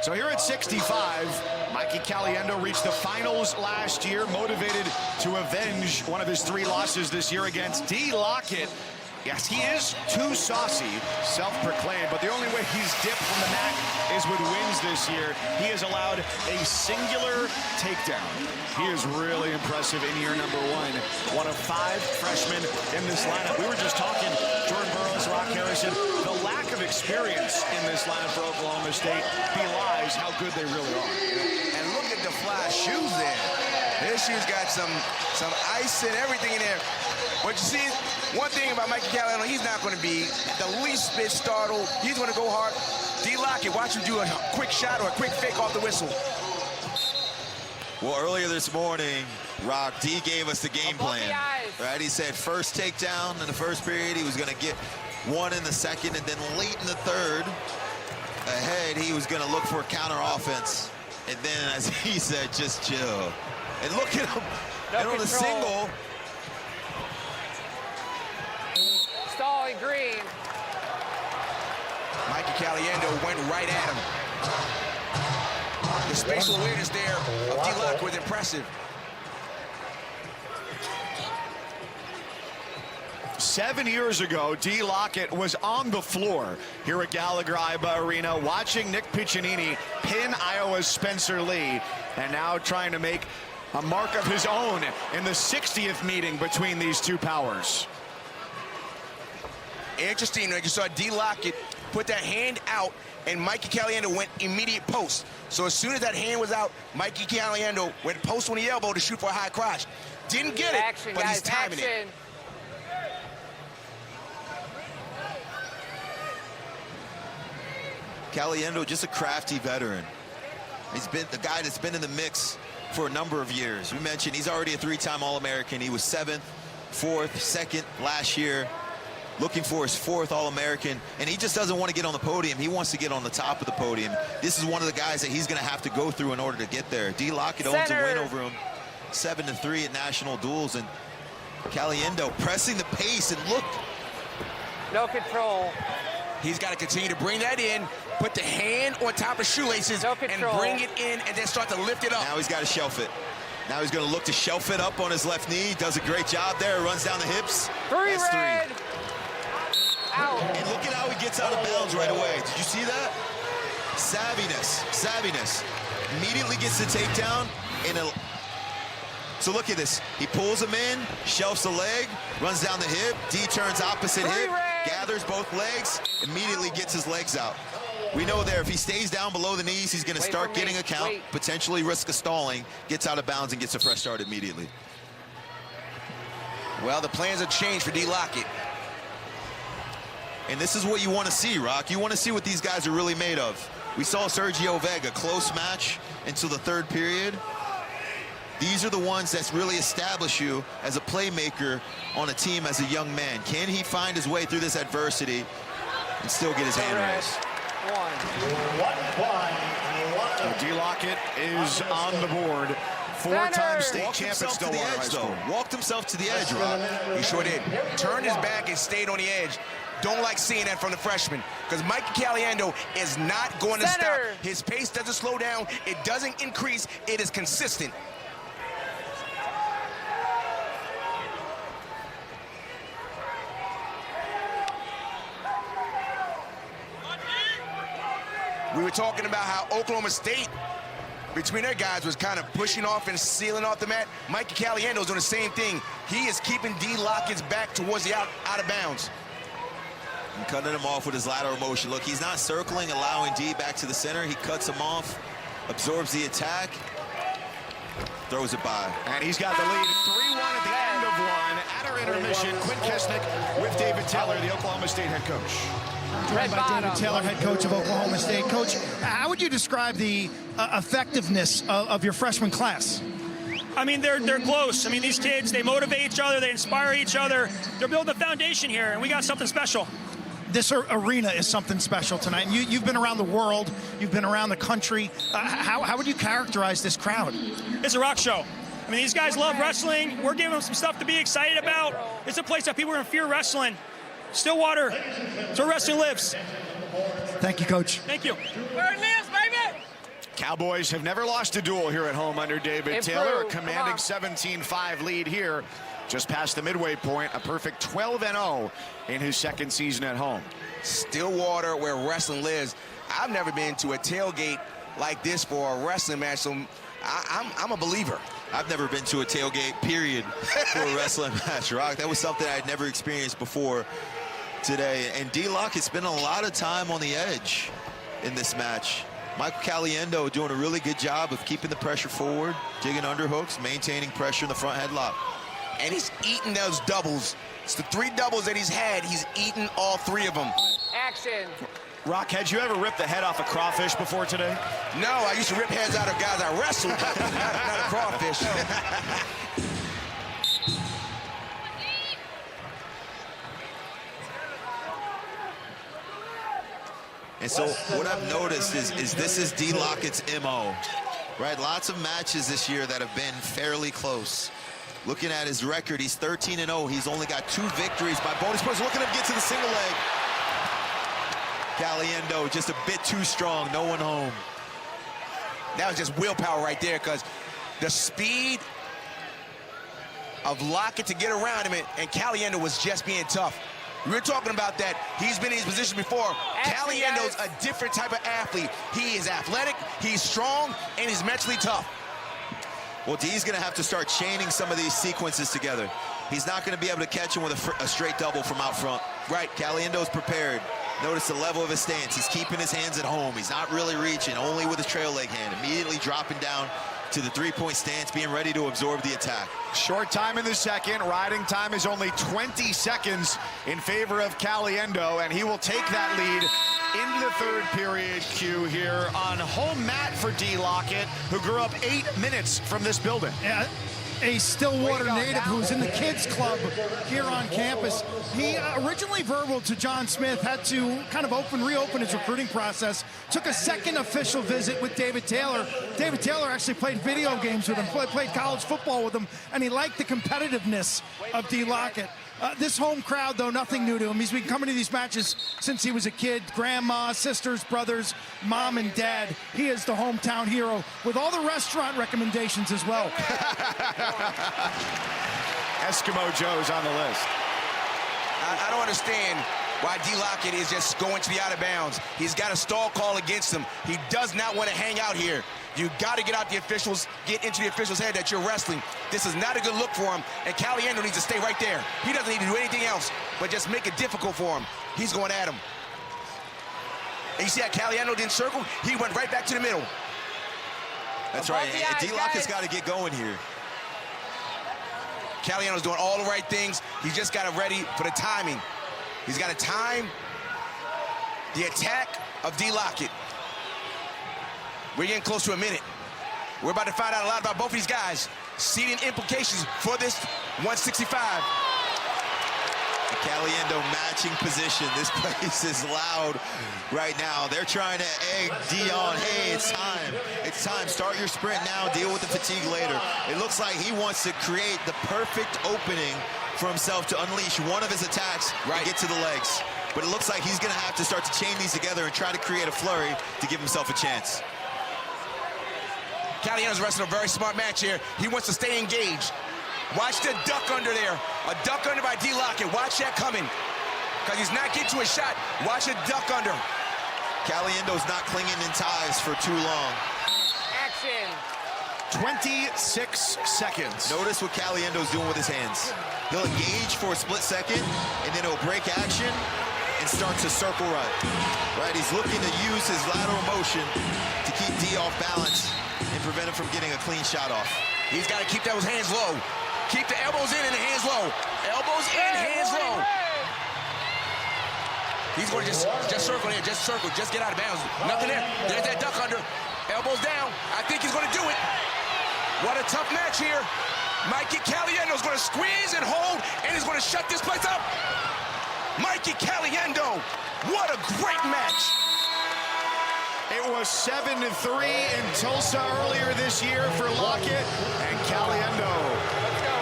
So here at 65, Mikey Caliendo reached the finals last year, motivated to avenge one of his 3 losses this year against D. Lockett. Yes, he is too saucy, self-proclaimed, but the only way he's dipped from the mat is with wins this year. He has allowed a singular takedown. He is really impressive in year number 1. One of 5 freshmen in this lineup. We were just talking, Jordan Burroughs, Rock Harrison, the lack of experience in this lineup for Oklahoma State belies how good they really are. And look at the fly shoes there. Their shoes got some ice and everything in there. But you see, one thing about Mikey Caliendo, he's not going to be the least bit startled. He's going to go hard. D. Lockett, watch him do a quick shot or a quick fake off the whistle. Well, earlier this morning, Rock, D gave us the game plan. Right? He said first takedown in the first period, he was going to get 1 in the second, and then late in the third, ahead, he was going to look for a counter offense. And then, as he said, just chill. And look at him. And on a single. Stalling green. Mikey Caliendo went right at him. The spatial awareness there of D. Lockett was impressive. 7 years ago, D. Lockett was on the floor here at Gallagher-Iba Arena watching Nick Piccinini pin Iowa's Spencer Lee, and now trying to make a mark of his own in the 60th meeting between these two powers. Interesting, you saw D. Lockett put that hand out, and Mikey Caliendo went immediate post. So as soon as that hand was out, Mikey Caliendo went post on the elbow to shoot for a high crotch. Didn't get it, but he's timing it. Caliendo, just a crafty veteran. He's been the guy that's been in the mix for a number of years. We mentioned he's already a 3-time All-American. He was 7th, 4th, 2nd last year, looking for his 4th All-American, and he just doesn't want to get on the podium. He wants to get on the top of the podium. This is one of the guys that he's going to have to go through in order to get there. D. Lockett owns a win over him, 7-3 at national duels, and Caliendo pressing the pace, and look. No control. He's got to continue to bring that in, put the hand on top of shoelaces, and bring it in, and then start to lift it up. Now he's got to shelf it. Now he's going to look to shelf it up on his left knee. Does a great job there. Runs down the hips. That's 3. Out. And look at how he gets out of bounds right away. Did you see that? Savviness. Immediately gets the takedown. So look at this. He pulls him in, shelves the leg, runs down the hip. D turns opposite hip, gathers both legs, immediately gets his legs out. We know there, if he stays down below the knees, he's going to start getting a count, potentially risk a stalling, gets out of bounds and gets a fresh start immediately. Well, the plans have changed for D. Lockett. And this is what you want to see, Rock. You want to see what these guys are really made of. We saw Sergio Vega, close match until the 3rd period. These are the ones that really establish you as a playmaker on a team as a young man. Can he find his way through this adversity and still get his hand raised? D. Lockett is on the board. 4-time state champion. To the edge, though. Walked himself to the edge, Rob. He sure did. Turned his back and stayed on the edge. Don't like seeing that from the freshman, because Mikey Caliendo is not going to stop. His pace doesn't slow down. It doesn't increase. It is consistent. We were talking about how Oklahoma State, between their guys, was kind of pushing off and sealing off the mat. Mikey Caliendo's doing the same thing. He is keeping D. Lockett's back towards the out of bounds. And cutting him off with his lateral motion. Look, he's not circling, allowing D back to the center. He cuts him off, absorbs the attack, throws it by. And he's got the lead 3-1 at the end of 1. At our intermission, Quinn Kesnick with David Taylor, the Oklahoma State head coach. Joined by David Taylor, head coach of Oklahoma State. Coach, how would you describe the effectiveness of your freshman class? I mean, they're close. I mean, these kids, they motivate each other, they inspire each other. They're building a foundation here, and we got something special. This arena is something special tonight. You've been around the world, you've been around the country. How would you characterize this crowd? It's a rock show. I mean, these guys love wrestling. We're giving them some stuff to be excited about. It's a place that people are going to fear wrestling. Stillwater, it's where wrestling lives. Thank you, Coach. Thank you. Where it lives, baby! Cowboys have never lost a duel here at home under David Taylor. A commanding Come on. 17-5 lead here, just past the midway point. A perfect 12-0 in his second season at home. Stillwater, where wrestling lives. I've never been to a tailgate like this for a wrestling match, so I'm a believer. I've never been to a tailgate, period, for a wrestling match, Rock. That was something I'd never experienced before today. And D-Lock has spent a lot of time on the edge in this match. Michael Caliendo doing a really good job of keeping the pressure forward, digging underhooks, maintaining pressure in the front headlock. And he's eating those doubles. It's the 3 doubles that he's had. He's eaten all 3 of them. Action. Rock, had you ever ripped the head off a crawfish before today? No, I used to rip heads out of guys I wrestled, not a crawfish. And so what I've noticed is this is D. Lockett's MO, right? Lots of matches this year that have been fairly close. Looking at his record, he's 13-0. He's only got 2 victories by bonus points. Look at him get to the single leg. Caliendo just a bit too strong, no one home. That was just willpower right there, because the speed of Lockett to get around him, and Caliendo was just being tough. We were talking about that. He's been in his position before. Caliendo's a different type of athlete. He is athletic, he's strong, and he's mentally tough. Well, D's gonna have to start chaining some of these sequences together. He's not gonna be able to catch him with a straight double from out front. Right, Caliendo's prepared. Notice the level of his stance. He's keeping his hands at home. He's not really reaching, only with his trail leg hand. Immediately dropping down to the 3-point stance, being ready to absorb the attack. Short time in the second. Riding time is only 20 seconds in favor of Caliendo, and he will take that lead into the third period. Q here on home mat for D. Lockett, who grew up 8 minutes from this building. Yeah, a Stillwater native who's in the kids club here on campus. He originally verbal to John Smith, had to kind of reopen his recruiting process. Took a second official visit with David Taylor. David Taylor actually played video games with him, played college football with him, and he liked the competitiveness of D. Lockett. This home crowd, though, nothing new to him. He's been coming to these matches since he was a kid. Grandma, sisters, brothers, mom, and dad. He is the hometown hero with all the restaurant recommendations as well. Eskimo Joe's on the list. I don't understand why D. Lockett is just going to the out of bounds. He's got a stall call against him. He does not want to hang out here. You got to get out the officials, get into the official's head that you're wrestling. This is not a good look for him, and Caliendo needs to stay right there. He doesn't need to do anything else but just make it difficult for him. He's going at him. And you see how Caliendo didn't circle? He went right back to the middle. That's right, and D. Lockett's got to get going here. Caliendo's doing all the right things. He's just got to ready for the timing. He's got to time the attack of D. Lockett. We're getting close to a minute. We're about to find out a lot about both of these guys. Seeding implications for this 165. Caliendo matching position. This place is loud right now. They're trying to egg Dion. Hey, it's time. It's time. Start your sprint now. Deal with the fatigue later. It looks like he wants to create the perfect opening for himself to unleash one of his attacks and get to the legs. But it looks like he's going to have to start to chain these together and try to create a flurry to give himself a chance. Caliendo's wrestling a very smart match here. He wants to stay engaged. Watch the duck under there. A duck under by D. Lockett. Watch that coming. Because he's not getting to a shot. Watch a duck under. Caliendo's not clinging in ties for too long. Action. 26 seconds. Notice what Caliendo's doing with his hands. He'll engage for a split second, and then he'll break action and start to circle run. Right, he's looking to use his lateral motion to keep D off balance and prevent him from getting a clean shot off. He's got to keep those hands low. Keep the elbows in and the hands low. Elbows in, hands low. He's going to just circle there, just circle, just get out of bounds. Nothing there. There's that duck under. Elbows down. I think he's going to do it. What a tough match here. Mikey Caliendo's going to squeeze and hold, and he's going to shut this place up. Mikey Caliendo, what a great match. It was 7-3 in Tulsa earlier this year for Lockett, and Caliendo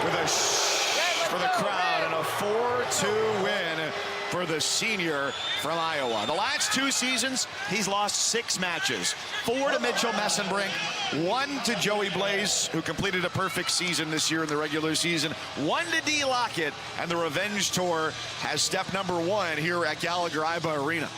with a shh for the crowd and a 4-2 win. for the senior from Iowa. The last 2 seasons, he's lost 6 matches. 4 to Mitchell Messenbrink, 1 to Joey Blaze, who completed a perfect season this year in the regular season, 1 to D. Lockett, and the Revenge Tour has step number 1 here at Gallagher-Iba Arena.